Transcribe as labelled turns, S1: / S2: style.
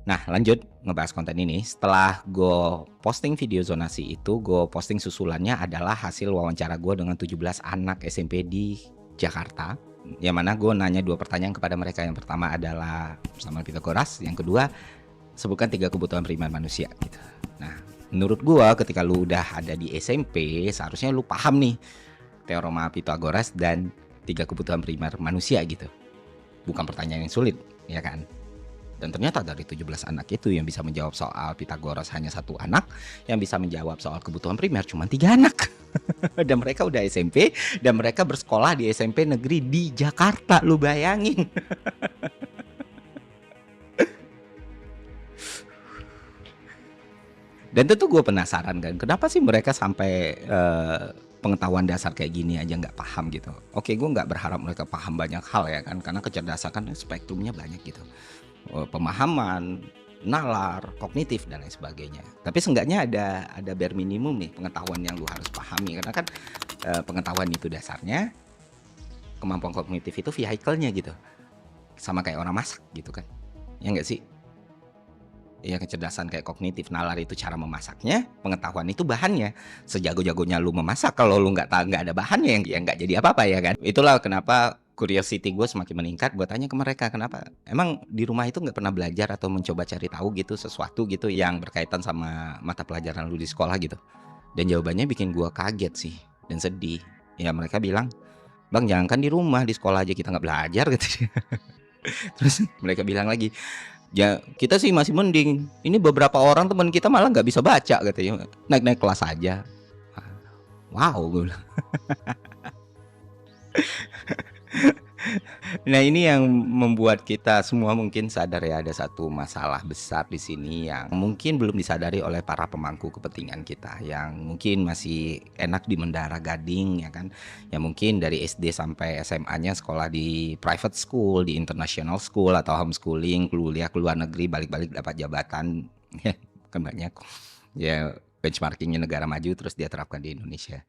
S1: Nah, lanjut ngebahas konten ini. Setelah gue posting video zonasi itu, gue posting susulannya adalah hasil wawancara gue dengan 17 anak SMP di Jakarta. Yang mana gue nanya 2 pertanyaan kepada mereka. Yang pertama adalah bersama Pitagoras, yang kedua sebutkan 3 kebutuhan primer manusia gitu. Nah, menurut gue ketika lu udah ada di SMP, seharusnya lu paham nih teorema Pitagoras dan 3 kebutuhan primer manusia gitu. Bukan pertanyaan yang sulit, ya kan? Dan ternyata dari 17 anak itu yang bisa menjawab soal Pitagoras hanya 1 anak, yang bisa menjawab soal kebutuhan primer cuma 3 anak. Dan mereka udah SMP, dan mereka bersekolah di SMP negeri di Jakarta, lu bayangin. Dan tentu gue penasaran kan, kenapa sih mereka sampai pengetahuan dasar kayak gini aja nggak paham gitu. Oke, gue nggak berharap mereka paham banyak hal ya kan, karena kecerdasan kan spektrumnya banyak gitu. Pemahaman, nalar, kognitif dan lain sebagainya. Tapi seenggaknya ada bare minimum nih pengetahuan yang lu harus pahami, karena kan pengetahuan itu dasarnya, kemampuan kognitif itu vehicle-nya gitu. Sama kayak orang masak gitu kan. Ya enggak sih? Ya kecerdasan kayak kognitif, nalar itu cara memasaknya, pengetahuan itu bahannya. Sejago-jagonya lu memasak, kalau lu nggak ada bahannya ya nggak jadi apa-apa ya kan. Itulah kenapa curiosity gue semakin meningkat. Gue tanya ke mereka, kenapa emang di rumah itu nggak pernah belajar atau mencoba cari tahu gitu sesuatu gitu yang berkaitan sama mata pelajaran lu di sekolah gitu. Dan jawabannya bikin gue kaget sih dan sedih. Ya mereka bilang, bang jangankan di rumah, di sekolah aja kita nggak belajar gitu. Terus mereka bilang lagi, ya kita sih masih mending, ini beberapa orang teman kita malah nggak bisa baca katanya, naik-naik kelas aja. Wow, gue bilang. Nah ini yang membuat kita semua mungkin sadar ya, ada satu masalah besar di sini yang mungkin belum disadari oleh para pemangku kepentingan kita, yang mungkin masih enak di Menara Gading ya kan, yang mungkin dari SD sampai SMA-nya sekolah di private school, di international school atau homeschooling, kuliah ke luar negeri, balik-balik dapat jabatan, ya kan banyak ya, benchmarkingnya negara maju terus dia terapkan di Indonesia.